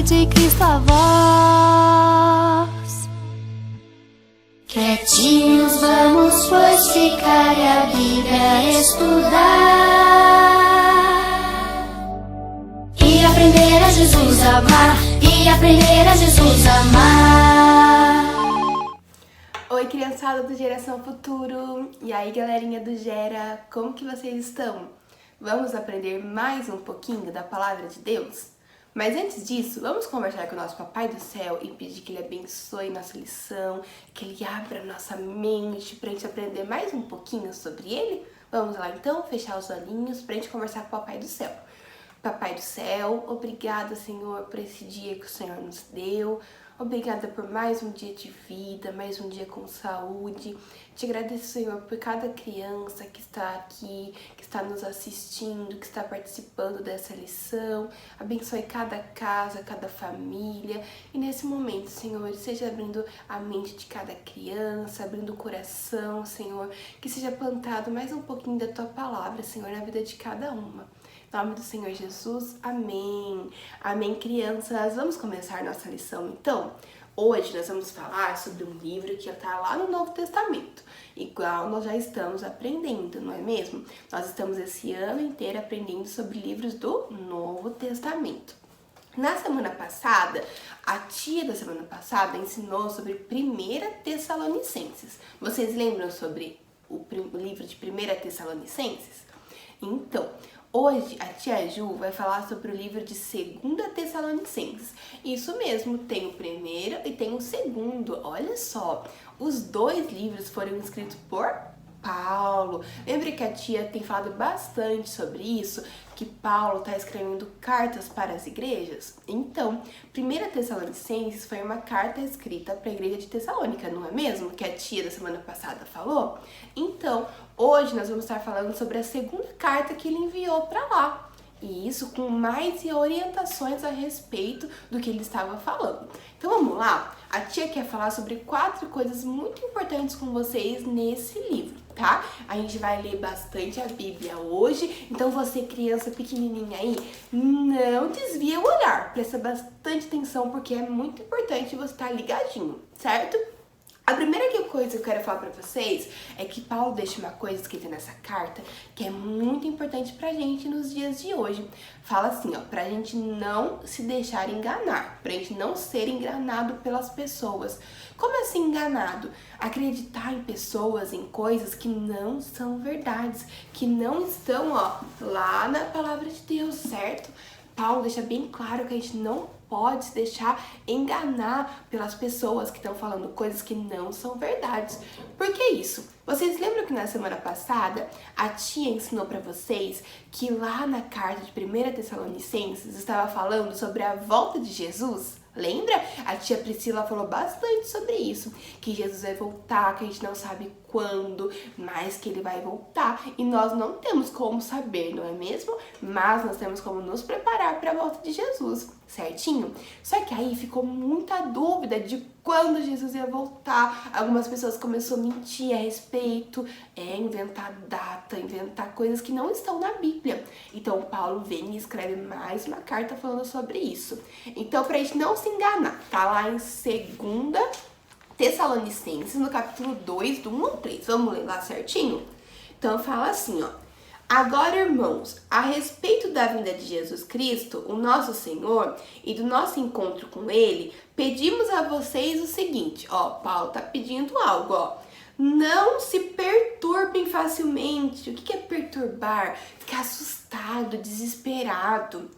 de Cristo a voz. Quietinhos vamos, pois, ficar e a Bíblia estudar e aprender a Jesus amar, e aprender a Jesus amar. Oi, criançada do Geração Futuro! E aí, galerinha do Gera, como que vocês estão? Vamos aprender mais um pouquinho da Palavra de Deus? Mas antes disso, vamos conversar com o nosso Papai do Céu e pedir que Ele abençoe nossa lição, que Ele abra nossa mente pra gente aprender mais um pouquinho sobre Ele? Vamos lá então, fechar os olhinhos pra gente conversar com o Papai do Céu. Papai do Céu, obrigada, Senhor, por esse dia que o Senhor nos deu. Obrigada por mais um dia de vida, mais um dia com saúde. Te agradeço, Senhor, por cada criança que está aqui, que está nos assistindo, que está participando dessa lição. Abençoe cada casa, cada família. E nesse momento, Senhor, seja abrindo a mente de cada criança, abrindo o coração, Senhor, que seja plantado mais um pouquinho da Tua Palavra, Senhor, na vida de cada uma. Em nome do Senhor Jesus, amém. Amém, crianças. Vamos começar nossa lição, então? Hoje nós vamos falar sobre um livro que está lá no Novo Testamento, igual nós já estamos aprendendo, não é mesmo? Nós estamos esse ano inteiro aprendendo sobre livros do Novo Testamento. Na semana passada, a tia da semana passada ensinou sobre 1 Tessalonicenses. Vocês lembram sobre o livro de 1 Tessalonicenses? Então, hoje a tia Ju vai falar sobre o livro de 2 Tessalonicenses. Isso mesmo, tem o primeiro e tem o segundo. Olha só, os dois livros foram escritos por Paulo. Lembra que a tia tem falado bastante sobre isso? Que Paulo está escrevendo cartas para as igrejas? Então, 1 Tessalonicenses foi uma carta escrita para a igreja de Tessalônica, não é mesmo? Que a tia da semana passada falou? Então, hoje nós vamos estar falando sobre a segunda carta que ele enviou para lá. E isso com mais orientações a respeito do que ele estava falando. Então vamos lá? A tia quer falar sobre 4 coisas muito importantes com vocês nesse livro, tá? A gente vai ler bastante a Bíblia hoje, então você, criança pequenininha aí, não desvia o olhar. Presta bastante atenção porque é muito importante você estar ligadinho, certo? A primeira coisa que eu quero falar pra vocês é que Paulo deixa uma coisa escrita nessa carta que é muito importante pra gente nos dias de hoje. Fala assim, ó, pra gente não se deixar enganar, pra gente não ser enganado pelas pessoas. Como assim enganado? Acreditar em pessoas, em coisas que não são verdades, que não estão, ó, lá na palavra de Deus, certo? Paulo deixa bem claro que a gente não pode se deixar enganar pelas pessoas que estão falando coisas que não são verdades. Por que isso? Vocês lembram que na semana passada a tia ensinou para vocês que lá na carta de 1 Tessalonicenses estava falando sobre a volta de Jesus? Lembra? A tia Priscila falou bastante sobre isso, que Jesus vai voltar, que a gente não sabe quando, mas que ele vai voltar. E nós não temos como saber, não é mesmo? Mas nós temos como nos preparar para a volta de Jesus, certinho? Só que aí ficou muita dúvida de quando Jesus ia voltar. Algumas pessoas começaram a mentir a respeito, inventar data, inventar coisas que não estão na Bíblia. Então Paulo vem e escreve mais uma carta falando sobre isso. Então, pra gente não se enganar, tá lá em 2 Tessalonicenses, no capítulo 2, do 1 ao 3. Vamos ler lá certinho? Então fala assim, ó. Agora, irmãos, a respeito da vinda de Jesus Cristo, o nosso Senhor, e do nosso encontro com Ele, pedimos a vocês o seguinte, ó, Paulo tá pedindo algo, ó. Não se perturbem facilmente. O que é perturbar? Ficar assustado, desesperado.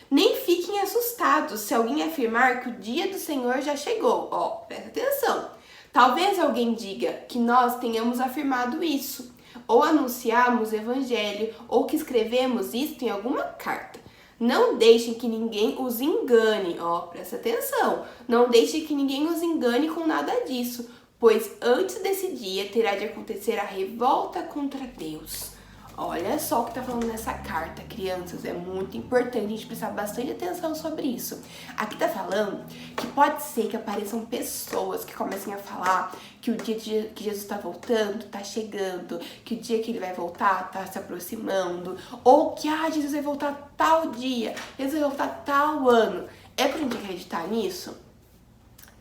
Nem fiquem assustados se alguém afirmar que o dia do Senhor já chegou. Ó, presta atenção. Talvez alguém diga que nós tenhamos afirmado isso, ou anunciamos o evangelho, ou que escrevemos isto em alguma carta. Não deixem que ninguém os engane. Ó, presta atenção. Não deixem que ninguém os engane com nada disso, pois antes desse dia terá de acontecer a revolta contra Deus. Olha só o que tá falando nessa carta, crianças, é muito importante a gente prestar bastante atenção sobre isso. Aqui tá falando que pode ser que apareçam pessoas que comecem a falar que o dia que Jesus tá voltando, tá chegando, que o dia que ele vai voltar tá se aproximando, ou que Jesus vai voltar tal dia, Jesus vai voltar tal ano. É pra gente acreditar nisso?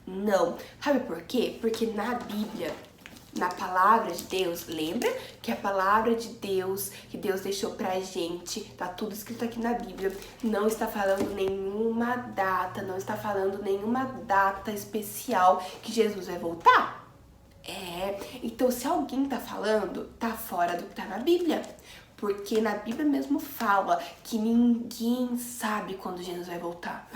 Não. Sabe por quê? Porque na Bíblia, na palavra de Deus, lembra que a palavra de Deus, que Deus deixou pra gente, tá tudo escrito aqui na Bíblia, não está falando nenhuma data, não está falando nenhuma data especial que Jesus vai voltar. Então se alguém tá falando, tá fora do que tá na Bíblia. Porque na Bíblia mesmo fala que ninguém sabe quando Jesus vai voltar.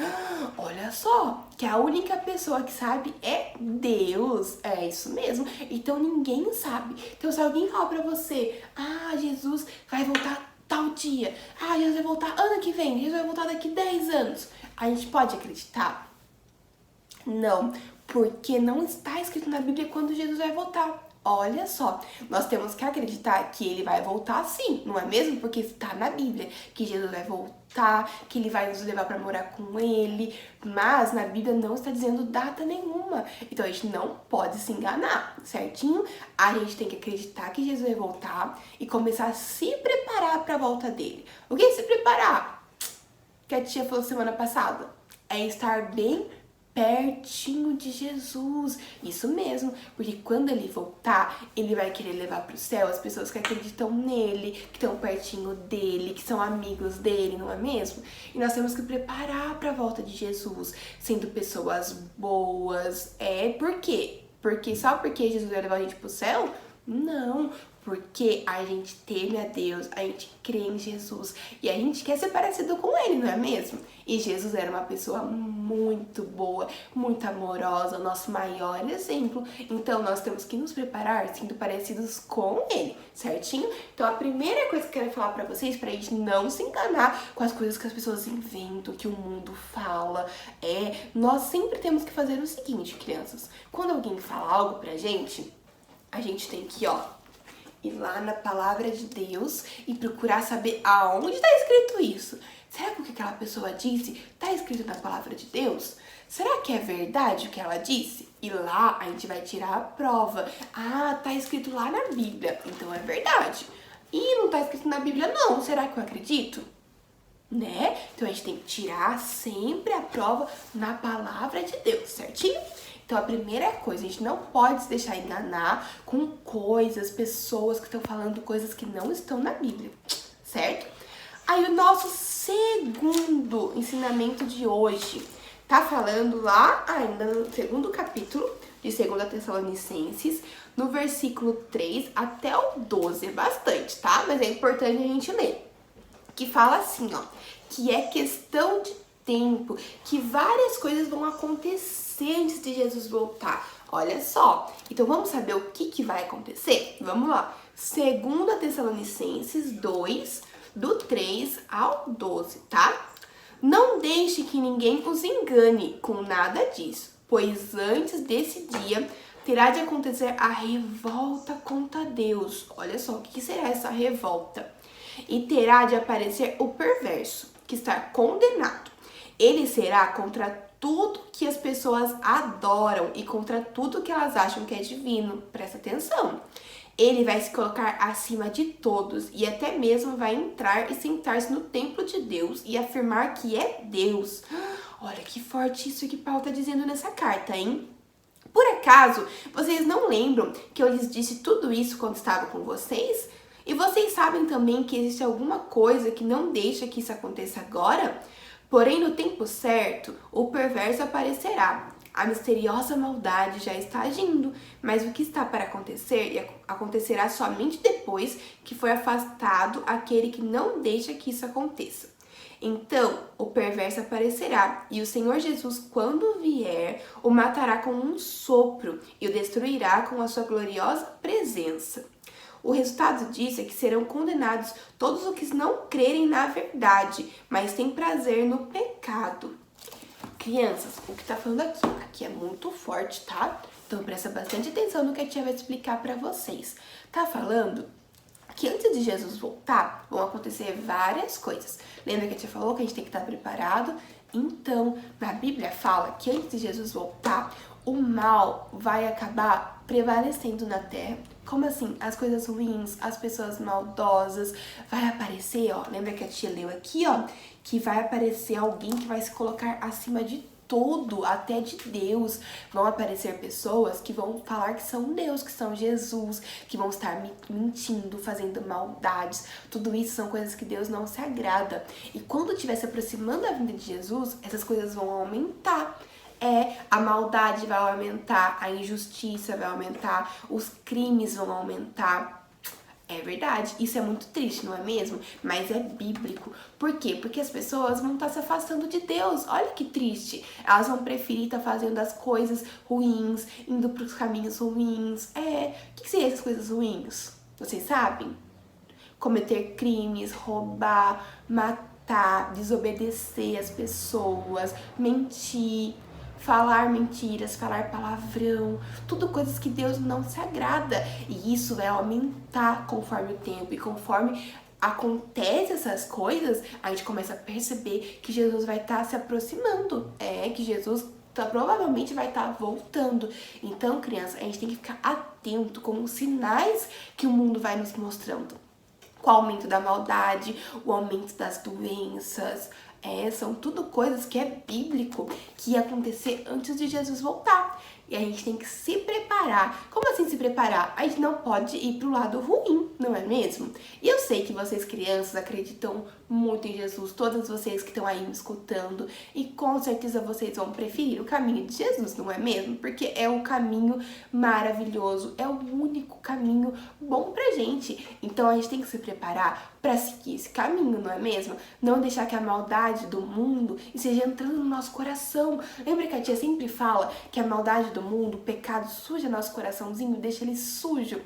Olha só, que a única pessoa que sabe é Deus. É isso mesmo. Então ninguém sabe. Então se alguém falar pra você, Jesus vai voltar tal dia. Jesus vai voltar ano que vem. Jesus vai voltar daqui 10 anos. A gente pode acreditar? Não, porque não está escrito na Bíblia quando Jesus vai voltar. Olha só, nós temos que acreditar que ele vai voltar sim, não é mesmo? Porque está na Bíblia que Jesus vai voltar, que ele vai nos levar para morar com ele, mas na Bíblia não está dizendo data nenhuma. Então a gente não pode se enganar, certinho? A gente tem que acreditar que Jesus vai voltar e começar a se preparar para a volta dele. O que é se preparar? Que a tia falou semana passada, é estar bem pertinho de Jesus. Isso mesmo, porque quando ele voltar, ele vai querer levar para o céu as pessoas que acreditam nele, que estão pertinho dele, que são amigos dele, não é mesmo? E nós temos que preparar para a volta de Jesus, sendo pessoas boas. Por quê? Porque só porque Jesus vai levar a gente para o céu? Não, porque a gente teme a Deus, a gente crê em Jesus e a gente quer ser parecido com ele, não é mesmo? E Jesus era uma pessoa muito boa, muito amorosa, o nosso maior exemplo. Então nós temos que nos preparar sendo parecidos com ele, certinho? Então a primeira coisa que eu quero falar pra vocês, pra gente não se enganar com as coisas que as pessoas inventam, que o mundo fala, nós sempre temos que fazer o seguinte, crianças. Quando alguém fala algo pra gente, a gente tem que, ir lá na palavra de Deus e procurar saber aonde está escrito isso. Será que o que aquela pessoa disse está escrito na palavra de Deus? Será que é verdade o que ela disse? E lá a gente vai tirar a prova. Tá escrito lá na Bíblia, então é verdade. E não está escrito na Bíblia não, será que eu acredito? Né? Então a gente tem que tirar sempre a prova na palavra de Deus, certinho? Então a primeira coisa, a gente não pode se deixar enganar com coisas, pessoas que estão falando coisas que não estão na Bíblia, certo? Aí o nosso segundo ensinamento de hoje tá falando lá ainda no segundo capítulo de 2 Tessalonicenses, no versículo 3 até o 12, é bastante, tá? Mas é importante a gente ler. Que fala assim, que é questão de tempo, que várias coisas vão acontecer antes de Jesus voltar. Olha só. Então vamos saber o que vai acontecer? Vamos lá. 2 Tessalonicenses 2, do 3 ao 12, tá? Não deixe que ninguém os engane com nada disso, pois antes desse dia terá de acontecer a revolta contra Deus. Olha só, o que será essa revolta? E terá de aparecer o perverso, que está condenado. Ele será contra tudo que as pessoas adoram e contra tudo que elas acham que é divino. Presta atenção. Ele vai se colocar acima de todos e até mesmo vai entrar e sentar-se no templo de Deus e afirmar que é Deus. Olha que forte isso que Paulo está dizendo nessa carta, hein? Por acaso, vocês não lembram que eu lhes disse tudo isso quando estava com vocês? E vocês sabem também que existe alguma coisa que não deixa que isso aconteça agora? Porém, no tempo certo, o perverso aparecerá. A misteriosa maldade já está agindo, mas o que está para acontecer acontecerá somente depois que for afastado aquele que não deixa que isso aconteça. Então, o perverso aparecerá, e o Senhor Jesus, quando vier, o matará com um sopro e o destruirá com a sua gloriosa presença. O resultado disso é que serão condenados todos os que não crerem na verdade, mas têm prazer no pecado. Crianças, o que tá falando aqui é muito forte, tá? Então presta bastante atenção no que a tia vai explicar pra vocês. Tá falando que antes de Jesus voltar, vão acontecer várias coisas. Lembra que a tia falou que a gente tem que estar preparado? Então, na Bíblia fala que antes de Jesus voltar, o mal vai acabar prevalecendo na Terra. Como assim? As coisas ruins, as pessoas maldosas, vai aparecer, lembra que a tia leu aqui, que vai aparecer alguém que vai se colocar acima de tudo, até de Deus. Vão aparecer pessoas que vão falar que são Deus, que são Jesus, que vão estar mentindo, fazendo maldades. Tudo isso são coisas que Deus não se agrada. E quando estiver se aproximando da vinda de Jesus, essas coisas vão aumentar. A maldade vai aumentar, a injustiça vai aumentar, os crimes vão aumentar. É verdade, isso é muito triste, não é mesmo? Mas é bíblico. Por quê? Porque as pessoas vão estar se afastando de Deus. Olha que triste. Elas vão preferir estar fazendo as coisas ruins, indo para os caminhos ruins. O que seriam essas coisas ruins? Vocês sabem? Cometer crimes, roubar, matar, desobedecer as pessoas, mentir, falar mentiras, falar palavrão, tudo coisas que Deus não se agrada. E isso vai aumentar conforme o tempo. E conforme acontece essas coisas, a gente começa a perceber que Jesus vai estar se aproximando. Que Jesus provavelmente vai estar voltando. Então, criança, a gente tem que ficar atento com os sinais que o mundo vai nos mostrando. Com o aumento da maldade, o aumento das doenças. São tudo coisas que é bíblico, que ia acontecer antes de Jesus voltar. E a gente tem que se preparar. Como assim se preparar? A gente não pode ir pro lado ruim, não é mesmo? E eu sei que vocês crianças acreditam muito em Jesus, todas vocês que estão aí me escutando, e com certeza vocês vão preferir o caminho de Jesus, não é mesmo? Porque é o caminho maravilhoso, é o único caminho bom pra gente. Então a gente tem que se preparar para seguir esse caminho, não é mesmo? Não deixar que a maldade do mundo esteja entrando no nosso coração. Lembra que a tia sempre fala que a maldade do mundo, o pecado suja nosso coraçãozinho, deixa ele sujo?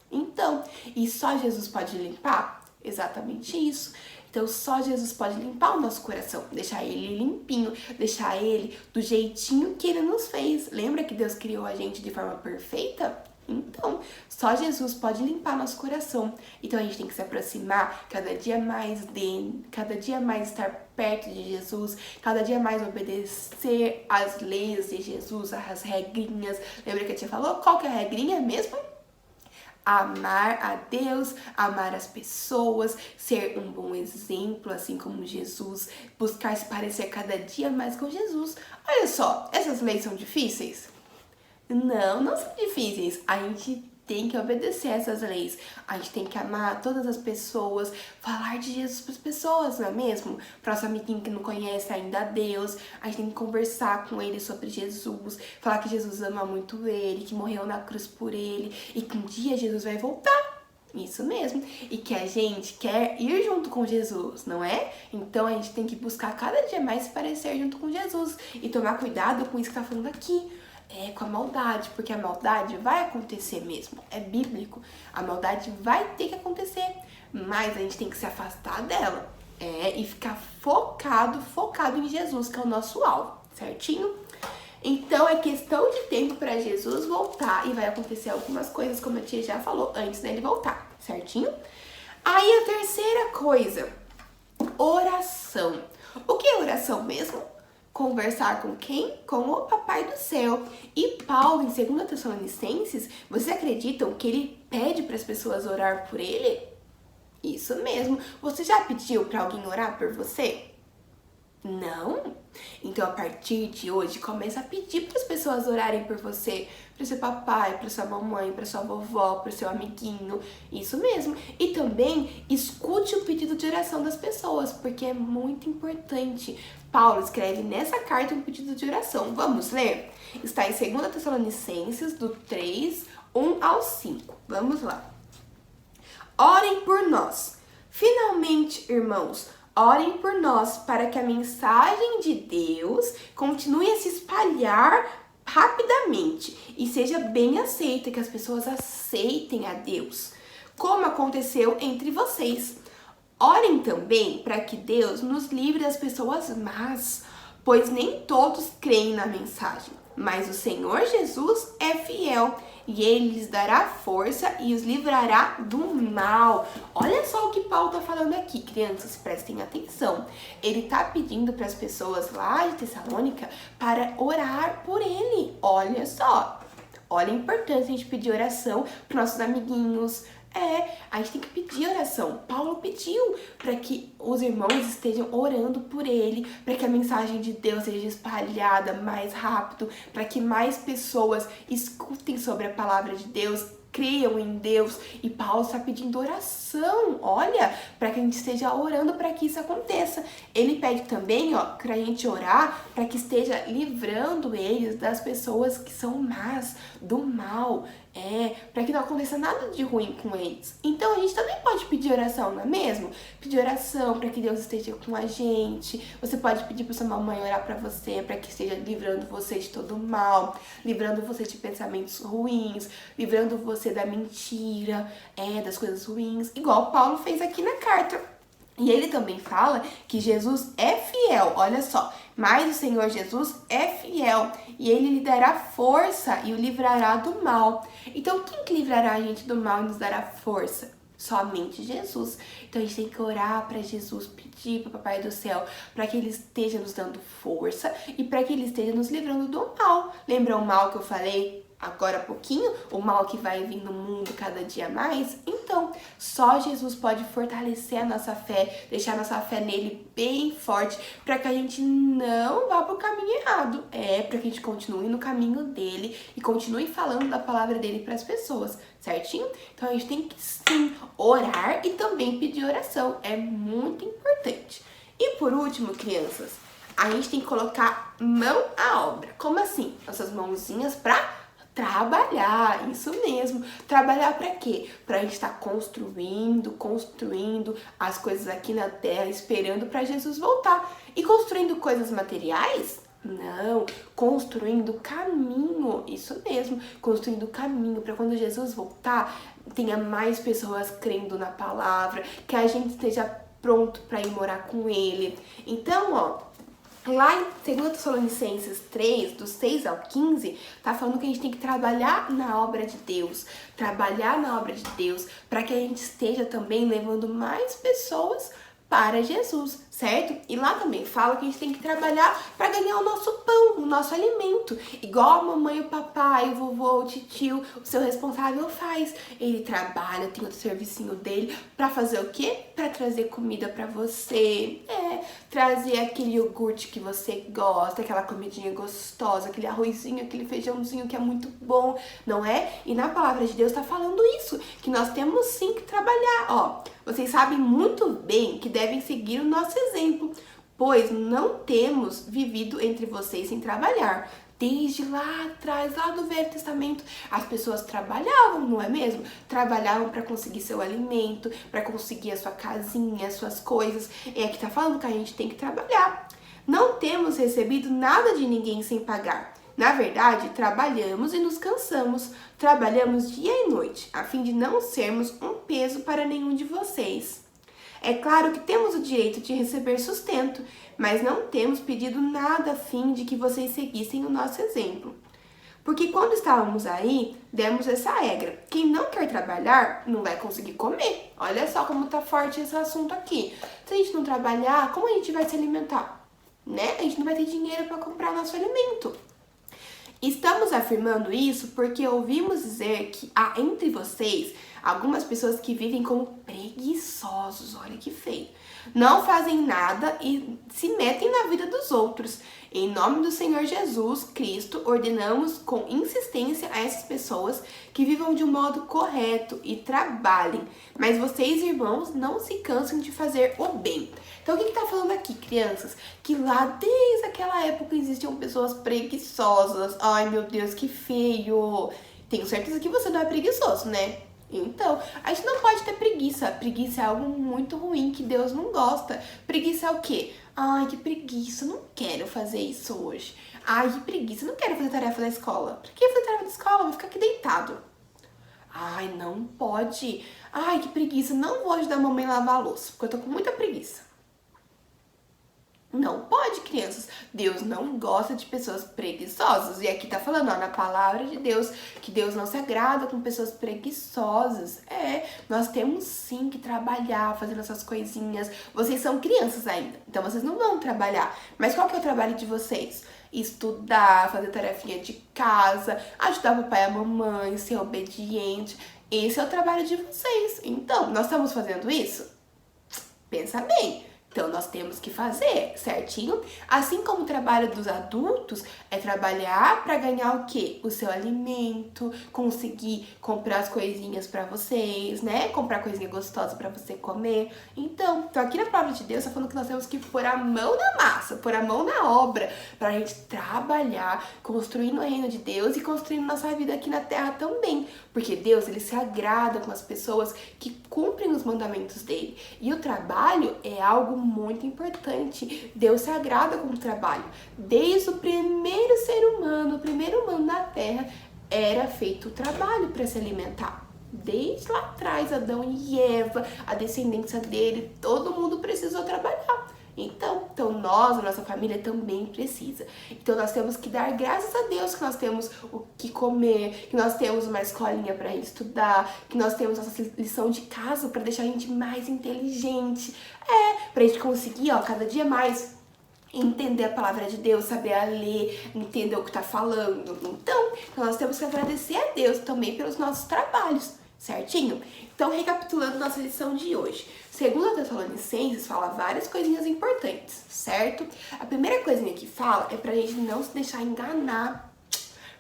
Então, e só Jesus pode limpar? Exatamente isso. Então só Jesus pode limpar o nosso coração, deixar ele limpinho, deixar ele do jeitinho que ele nos fez. Lembra que Deus criou a gente de forma perfeita? Então, só Jesus pode limpar nosso coração. Então a gente tem que se aproximar cada dia mais dele, cada dia mais estar perto de Jesus, cada dia mais obedecer às leis de Jesus, às regrinhas. Lembra que a tia falou? Qual que é a regrinha mesmo? Amar a Deus, amar as pessoas, ser um bom exemplo, assim como Jesus, buscar se parecer cada dia mais com Jesus. Olha só, essas leis são difíceis? Não são difíceis. A gente tem que obedecer essas leis. A gente tem que amar todas as pessoas, falar de Jesus para as pessoas, não é mesmo? Para nosso amiguinho que não conhece ainda a Deus, a gente tem que conversar com ele sobre Jesus, falar que Jesus ama muito ele, que morreu na cruz por ele e que um dia Jesus vai voltar. Isso mesmo. E que a gente quer ir junto com Jesus, não é? Então a gente tem que buscar cada dia mais se parecer junto com Jesus e tomar cuidado com isso que tá falando aqui. Com a maldade, porque a maldade vai acontecer mesmo, é bíblico, a maldade vai ter que acontecer, mas a gente tem que se afastar dela, e ficar focado em Jesus, que é o nosso alvo, certinho? Então é questão de tempo para Jesus voltar e vai acontecer algumas coisas, como a tia já falou, antes dele voltar, certinho? Aí a terceira coisa, oração. O que é oração mesmo? Conversar com quem? Com o Papai do Céu. E Paulo, em 2 Tessalonicenses, vocês acreditam que ele pede para as pessoas orar por ele? Isso mesmo. Você já pediu para alguém orar por você? Não? Então, a partir de hoje, começa a pedir para as pessoas orarem por você, para seu papai, para sua mamãe, para sua vovó, para seu amiguinho, isso mesmo. E também escute o pedido de oração das pessoas, porque é muito importante. Paulo escreve nessa carta um pedido de oração. Vamos ler? Está em 2 Tessalonicenses, do 3, 1 ao 5. Vamos lá. Orem por nós. Finalmente, irmãos, orem por nós para que a mensagem de Deus continue a se espalhar rapidamente e seja bem aceita, que as pessoas aceitem a Deus, como aconteceu entre vocês. Orem também para que Deus nos livre das pessoas más, pois nem todos creem na mensagem, mas o Senhor Jesus é fiel e Ele lhes dará força e os livrará do mal. Olha só o que Paulo está falando aqui, crianças, prestem atenção. Ele está pedindo para as pessoas lá de Tessalônica para orar por ele. Olha só, olha a importância de pedir oração para nossos amiguinhos, A gente tem que pedir oração. Paulo pediu para que os irmãos estejam orando por ele, para que a mensagem de Deus seja espalhada mais rápido, para que mais pessoas escutem sobre a palavra de Deus, creiam em Deus. E Paulo está pedindo oração, olha, para que a gente esteja orando para que isso aconteça. Ele pede também, para a gente orar para que esteja livrando eles das pessoas que são más, do mal, para que não aconteça nada de ruim com eles. Então a gente também pode pedir oração, não é mesmo? Pedir oração para que Deus esteja com a gente. Você pode pedir para sua mamãe orar para você, para que esteja livrando você de todo mal, livrando você de pensamentos ruins, livrando você da mentira, das coisas ruins, igual Paulo fez aqui na carta. E ele também fala que Jesus é fiel, olha só, mas o Senhor Jesus é fiel e ele lhe dará força e o livrará do mal. Então, quem que livrará a gente do mal e nos dará força? Somente Jesus. Então, a gente tem que orar para Jesus, pedir para o Papai do Céu, para que ele esteja nos dando força e para que ele esteja nos livrando do mal. Lembra o mal que eu falei agora há pouquinho, o mal que vai vir no mundo cada dia mais? Então, só Jesus pode fortalecer a nossa fé, deixar a nossa fé nele bem forte, para que a gente não vá pro caminho errado. Para que a gente continue no caminho dele e continue falando da palavra dele para as pessoas, certinho? Então, a gente tem que sim orar e também pedir oração, é muito importante. E por último, crianças, a gente tem que colocar mão à obra. Como assim? Nossas mãozinhas para trabalhar, isso mesmo. Trabalhar para quê? Pra gente estar construindo as coisas aqui na terra, esperando para Jesus voltar. E construindo coisas materiais? Não, construindo caminho, isso mesmo, construindo caminho para quando Jesus voltar, tenha mais pessoas crendo na palavra, que a gente esteja pronto para ir morar com ele. Então, lá em 2 Tessalonicenses 3, do 6 ao 15, tá falando que a gente tem que trabalhar na obra de Deus. Trabalhar na obra de Deus para que a gente esteja também levando mais pessoas para Jesus, certo? E lá também fala que a gente tem que trabalhar para ganhar o nosso pão, o nosso alimento. Igual a mamãe, o papai, o vovô, o titio, o seu responsável faz. Ele trabalha, tem o servicinho dele para fazer o quê? Para trazer comida para você. Trazer aquele iogurte que você gosta, aquela comidinha gostosa, aquele arrozinho, aquele feijãozinho que é muito bom, não é? E na palavra de Deus tá falando isso, que nós temos sim que trabalhar, Vocês sabem muito bem que devem seguir o nosso exemplo, pois não temos vivido entre vocês sem trabalhar. Desde lá atrás, lá do Velho Testamento, as pessoas trabalhavam, não é mesmo? Trabalhavam para conseguir seu alimento, para conseguir a sua casinha, as suas coisas. Aqui tá falando que a gente tem que trabalhar. Não temos recebido nada de ninguém sem pagar. Na verdade, trabalhamos e nos cansamos. Trabalhamos dia e noite, a fim de não sermos um peso para nenhum de vocês. É claro que temos o direito de receber sustento, mas não temos pedido nada a fim de que vocês seguissem o nosso exemplo. Porque quando estávamos aí, demos essa regra: quem não quer trabalhar, não vai conseguir comer. Olha só como tá forte esse assunto aqui. Se a gente não trabalhar, como a gente vai se alimentar? A gente não vai ter dinheiro para comprar nosso alimento. Estamos afirmando isso porque ouvimos dizer que há entre vocês algumas pessoas que vivem como preguiçosos, olha que feio. Não fazem nada e se metem na vida dos outros. Em nome do Senhor Jesus Cristo, ordenamos com insistência a essas pessoas que vivam de um modo correto e trabalhem. Mas vocês, irmãos, não se cansem de fazer o bem. Então, o que tá falando aqui, crianças? Que lá, desde aquela época, existiam pessoas preguiçosas. Ai, meu Deus, que feio. Tenho certeza que você não é preguiçoso, né? Então, a gente não pode ter preguiça. Preguiça é algo muito ruim que Deus não gosta. Preguiça é o quê? Ai, que preguiça, não quero fazer isso hoje. Ai, que preguiça, não quero fazer tarefa da escola. Pra que fazer tarefa da escola? Vou ficar aqui deitado. Ai, não pode. Ai, que preguiça, não vou ajudar a mamãe a lavar a louça, porque eu tô com muita preguiça. Não pode, crianças. Deus não gosta de pessoas preguiçosas. E aqui tá falando, na palavra de Deus, que Deus não se agrada com pessoas preguiçosas. Nós temos sim que trabalhar, fazer nossas coisinhas. Vocês são crianças ainda, então vocês não vão trabalhar. Mas qual que é o trabalho de vocês? Estudar, fazer tarefinha de casa, ajudar o papai e a mamãe, ser obediente. Esse é o trabalho de vocês. Então, nós estamos fazendo isso? Pensa bem. Então, nós temos que fazer, certinho? Assim como o trabalho dos adultos é trabalhar para ganhar o quê? O seu alimento, conseguir comprar as coisinhas para vocês, né? Comprar coisinha gostosa para você comer. Então, aqui na palavra de Deus tá falando que nós temos que pôr a mão na massa, pôr a mão na obra, pra gente trabalhar, construindo o reino de Deus e construindo nossa vida aqui na terra também. Porque Deus, ele se agrada com as pessoas que cumprem os mandamentos dele. E o trabalho é algo muito importante. Deus se agrada com o trabalho. Desde o primeiro ser humano, o primeiro humano na terra, era feito o trabalho para se alimentar. Desde lá atrás, Adão e Eva, a descendência dele, todo mundo precisou trabalhar. Então nós, a nossa família também precisa. Então nós temos que dar graças a Deus que nós temos o que comer, que nós temos uma escolinha pra gente estudar, que nós temos nossa lição de casa pra deixar a gente mais inteligente. Pra gente conseguir, cada dia mais entender a palavra de Deus, saber a ler, entender o que tá falando. Então nós temos que agradecer a Deus também pelos nossos trabalhos, certinho? Então, recapitulando nossa lição de hoje. 2 Tessalonicenses fala várias coisinhas importantes, certo? A primeira coisinha que fala é pra gente não se deixar enganar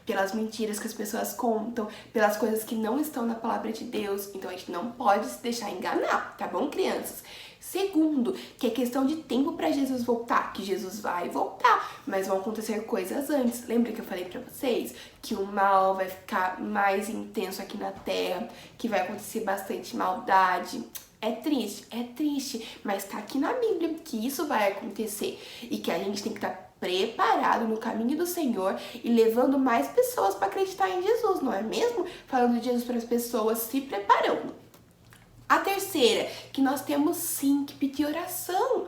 pelas mentiras que as pessoas contam, pelas coisas que não estão na palavra de Deus. Então, a gente não pode se deixar enganar, tá bom, crianças? Segundo, que é questão de tempo para Jesus voltar, que Jesus vai voltar, mas vão acontecer coisas antes. Lembra que eu falei para vocês que o mal vai ficar mais intenso aqui na terra, que vai acontecer bastante maldade? É triste, mas tá aqui na Bíblia que isso vai acontecer e que a gente tem que estar preparado no caminho do Senhor e levando mais pessoas para acreditar em Jesus, não é mesmo? Falando de Jesus para as pessoas, se preparando. A terceira, que nós temos sim que pedir oração.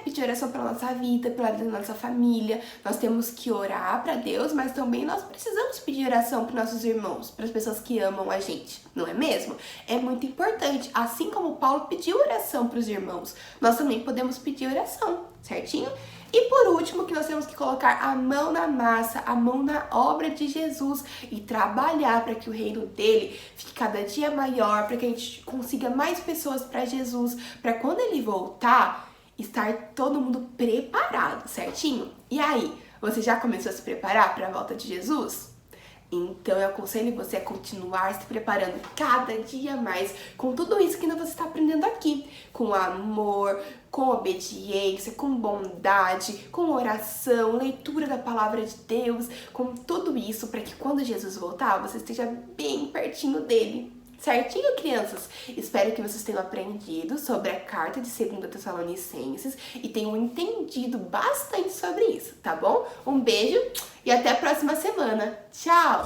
Pedir oração pela nossa vida, pela vida da nossa família. Nós temos que orar para Deus, mas também nós precisamos pedir oração para nossos irmãos, para as pessoas que amam a gente, não é mesmo? É muito importante. Assim como Paulo pediu oração para os irmãos, nós também podemos pedir oração, certinho? E por último, que nós temos que colocar a mão na massa, a mão na obra de Jesus e trabalhar para que o reino dele fique cada dia maior, para que a gente consiga mais pessoas para Jesus, para quando ele voltar, estar todo mundo preparado, certinho? E aí, você já começou a se preparar para a volta de Jesus? Então eu aconselho você a continuar se preparando cada dia mais com tudo isso que você está aprendendo aqui. Com amor, com obediência, com bondade, com oração, leitura da palavra de Deus, com tudo isso para que quando Jesus voltar, você esteja bem pertinho dele. Certinho, crianças? Espero que vocês tenham aprendido sobre a carta de 2 Tessalonicenses e tenham entendido bastante sobre isso, tá bom? Um beijo e até a próxima semana. Tchau!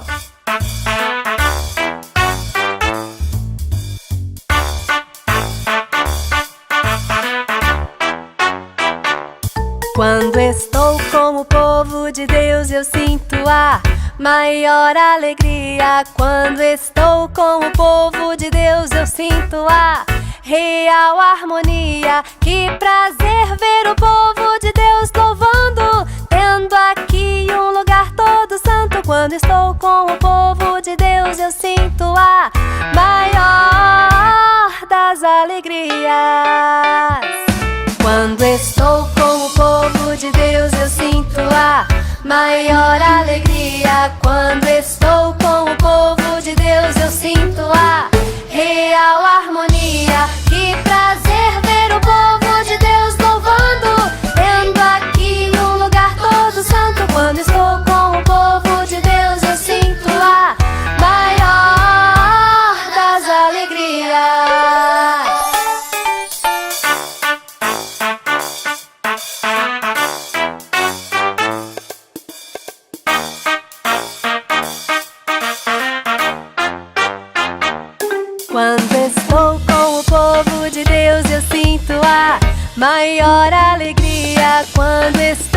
Quando estou com o povo de Deus, eu sinto a maior alegria. Quando estou com o povo de Deus, eu sinto a real harmonia. Que prazer ver o povo de Deus louvando, tendo aqui um lugar todo santo. Quando estou com o povo de Deus, eu sinto a maior das alegrias. Quando estou com o povo de Deus, eu sinto a maior alegria. Quando estou com o povo de Deus, eu sinto a real harmonia. Que prazer ver o povo de Deus louvando, tendo aqui um lugar todo santo. Quando estou com o povo de Deus, eu sinto a maior das alegrias. Quando estou com o povo de Deus, eu sinto a maior alegria. Quando estou